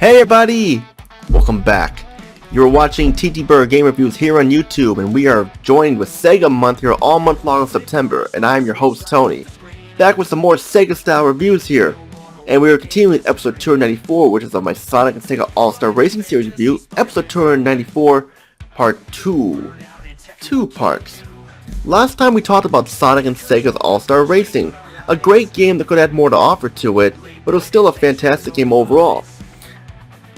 Hey everybody! Welcome back. You're watching TTBurger Game Reviews here on YouTube, and we are joined with Sega Month here all month long in September, and I am your host Tony. Back with some more Sega style reviews here, and we are continuing with episode 294, which is of my Sonic and Sega All-Star Racing Series review, episode 294, part 2. 2 parts. Last time we talked about Sonic and Sega's All-Star Racing, a great game that could add more to offer to it, but it was still a fantastic game overall.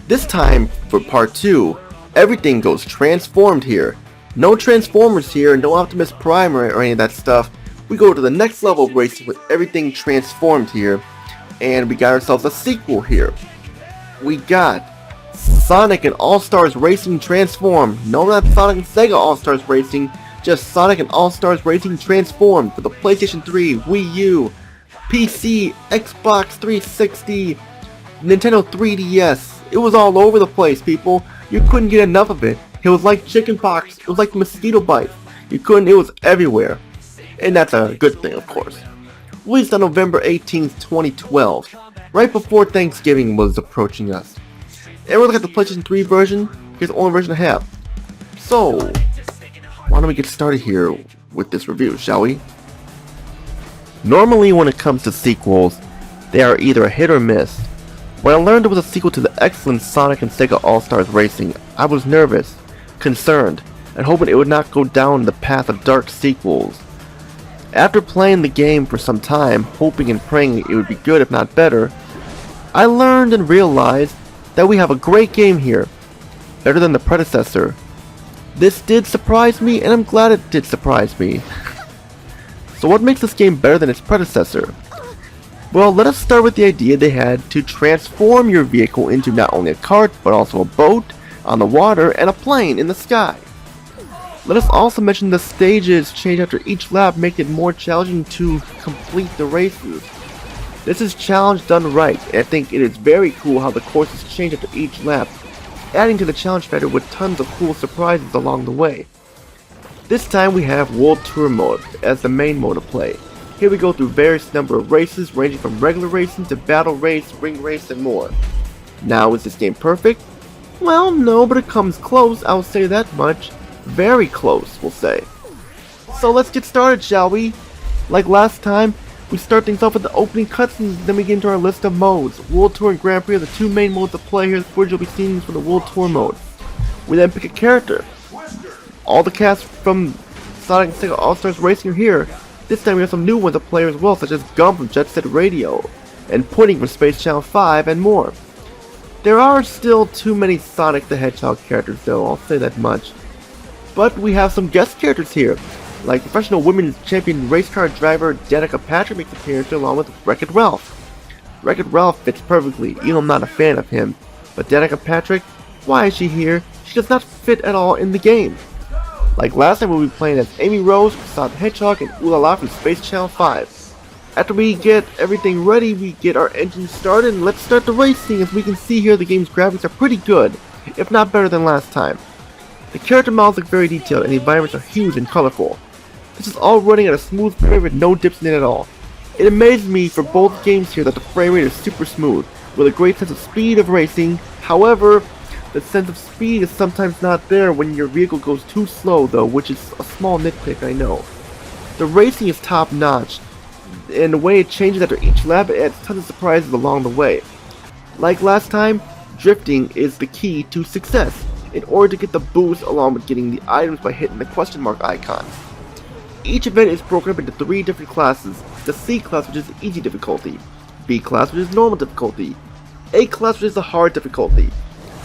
This time, for part 2, everything goes transformed here. No Transformers here, no Optimus Prime or any of that stuff. We go to the next level of racing with everything transformed here, and we got ourselves a sequel here. We got Sonic and All-Stars Racing Transformed. No, not Sonic and Sega All-Stars Racing, just Sonic and All-Stars Racing Transformed for the PlayStation 3, Wii U, PC, Xbox 360, Nintendo 3DS. It was all over the place, people. You couldn't get enough of it. It was like chickenpox. It was like mosquito bites. It was everywhere. And that's a good thing, of course. Released on November 18th, 2012. Right before Thanksgiving was approaching us. Everyone look at the PlayStation 3 version. Here's the only version I have. So, why don't we get started here with this review, shall we? Normally when it comes to sequels, they are either a hit or miss. When I learned it was a sequel to the excellent Sonic and Sega All-Stars Racing, I was nervous, concerned, and hoping it would not go down the path of dark sequels. After playing the game for some time, hoping and praying it would be good if not better, I learned and realized that we have a great game here, better than the predecessor. This did surprise me, and I'm glad it did surprise me. So what makes this game better than its predecessor? Well, let us start with the idea they had to transform your vehicle into not only a kart, but also a boat on the water and a plane in the sky. Let us also mention the stages change after each lap, making it more challenging to complete the races. This is challenge done right, and I think it is very cool how the courses change after each lap, adding to the challenge factor with tons of cool surprises along the way. This time we have World Tour mode as the main mode of play. Here we go through various number of races ranging from regular racing to battle race, ring race, and more. Now, is this game perfect? Well, no, but it comes close, I'll say that much. Very close, we'll say. So let's get started, shall we? Like last time, we start things off with the opening cutscenes, then we get into our list of modes. World Tour and Grand Prix are the two main modes of play here. Footage will be seen for the World Tour mode. We then pick a character. All the cast from Sonic and Sega All-Stars Racing are here. This time we have some new ones to play as well, such as Gum from Jet Set Radio, and Pudding from Space Channel 5, and more. There are still too many Sonic the Hedgehog characters though, I'll say that much. But we have some guest characters here, like professional women's champion race car driver Danica Patrick makes an appearance along with Wreck-It Ralph. Wreck-It Ralph fits perfectly, even though I'm not a fan of him. But Danica Patrick, why is she here? She does not fit at all in the game. Like last time we were playing as Amy Rose, Sonic the Hedgehog, and Oolala from Space Channel 5. After we get everything ready, we get our engine started, and let's start the racing. As we can see here, the game's graphics are pretty good, if not better than last time. The character models look very detailed, and the environments are huge and colorful. This is all running at a smooth frame rate with no dips in it at all. It amazes me for both games here that the frame rate is super smooth, with a great sense of speed of racing. However, the sense of speed is sometimes not there when your vehicle goes too slow though, which is a small nitpick, I know. The racing is top notch, and the way it changes after each lap, it adds tons of surprises along the way. Like last time, drifting is the key to success, in order to get the boost along with getting the items by hitting the question mark icon. Each event is broken up into 3 different classes: the C class, which is easy difficulty, B class, which is normal difficulty, A class, which is the hard difficulty.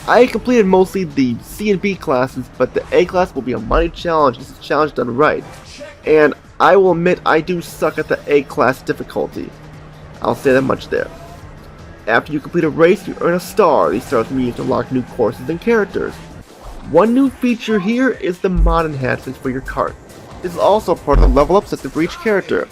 I completed mostly the C and B classes, but the A class will be a mighty challenge. This is a challenge done right. And I will admit I do suck at the A class difficulty. I'll say that much there. After you complete a race, you earn a star. These stars can be used to unlock new courses and characters. One new feature here is the mod enhancements for your kart. This is also part of the level up system for each character.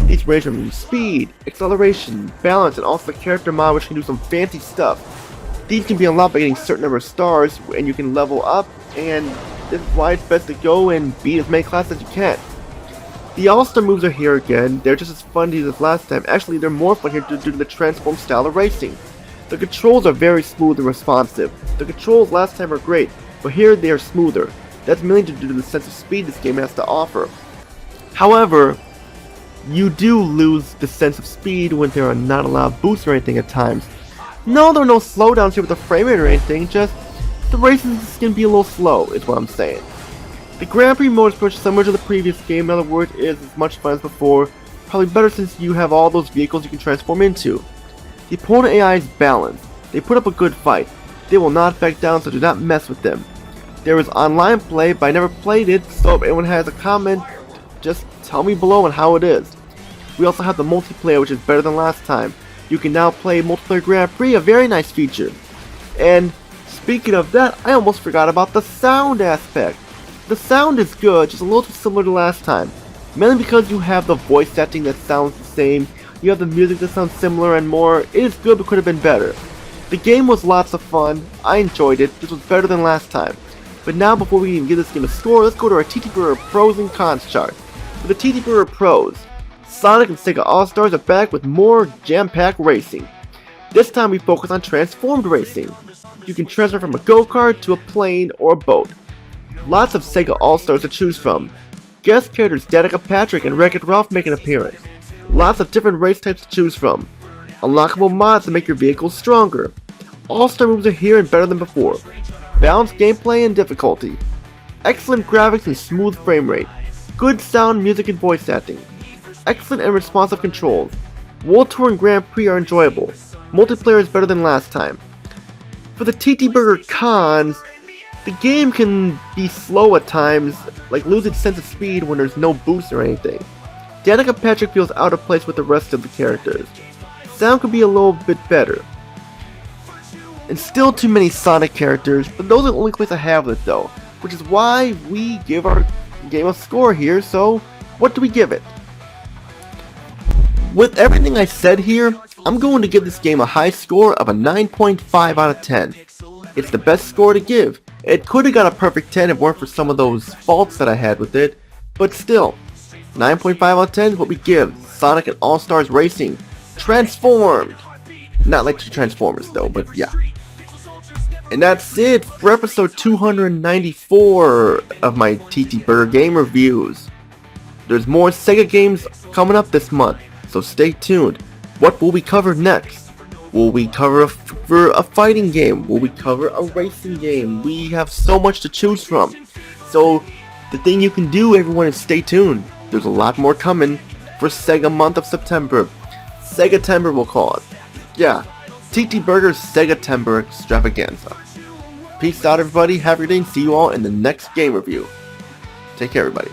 These range from speed, acceleration, balance, and also the character mod, which can do some fancy stuff. These can be unlocked by getting a certain number of stars, and you can level up, and this is why it's best to go and beat as many classes as you can. The All-Star moves are here again. They're just as fun to use as last time. Actually, they're more fun here due to the transform style of racing. The controls are very smooth and responsive. The controls last time were great, but here they are smoother. That's mainly due to the sense of speed this game has to offer. However, you do lose the sense of speed when there are not a lot of boosts or anything at times. No, there are no slowdowns here with the frame rate or anything, just the racing is going to be a little slow, is what I'm saying. The Grand Prix mode is pretty similar to the previous game, in other words, it is as much fun as before, probably better since you have all those vehicles you can transform into. The opponent AI is balanced, they put up a good fight, they will not back down, so do not mess with them. There is online play, but I never played it, so if anyone has a comment, just tell me below on how it is. We also have the multiplayer, which is better than last time. You can now play multiplayer Grand Prix, a very nice feature. And speaking of that, I almost forgot about the sound aspect. The sound is good, just a little too similar to last time. Mainly because you have the voice acting that sounds the same, you have the music that sounds similar and more. It is good but could have been better. The game was lots of fun, I enjoyed it, this was better than last time. But now before we even give this game a score, let's go to our TTBurger pros and cons chart. For the TTBurger pros, Sonic and Sega All-Stars are back with more jam-packed racing. This time we focus on transformed racing. You can transfer from a Go-Kart to a plane or a boat. Lots of Sega All-Stars to choose from. Guest characters Danica Patrick and Wreck-It Ralph make an appearance. Lots of different race types to choose from. Unlockable mods to make your vehicles stronger. All-Star moves are here and better than before. Balanced gameplay and difficulty. Excellent graphics and smooth frame rate. Good sound, music, and voice acting. Excellent and responsive controls. World Tour and Grand Prix are enjoyable. Multiplayer is better than last time. For the TTBurger cons, the game can be slow at times, like lose its sense of speed when there's no boost or anything. Danica Patrick feels out of place with the rest of the characters. Sound could be a little bit better. And still too many Sonic characters, but those are the only complaints I have with it though, which is why we give our game a score here, so what do we give it? With everything I said here, I'm going to give this game a high score of a 9.5 out of 10. It's the best score to give. It could have got a perfect 10 if it weren't for some of those faults that I had with it, but still, 9.5 out of 10 is what we give Sonic and All-Stars Racing Transformed. Not like the Transformers though, but yeah. And that's it for episode 294 of my TTBurger game reviews. There's more Sega games coming up this month, so stay tuned. What will we cover next? Will we cover a fighting game? Will we cover a racing game? We have so much to choose from. So the thing you can do, everyone, is stay tuned. There's a lot more coming for Sega month of September. Sega-tember we'll call it. Yeah, TTBurger's Sega-tember extravaganza. Peace out everybody, have a good day, and see you all in the next game review. Take care everybody.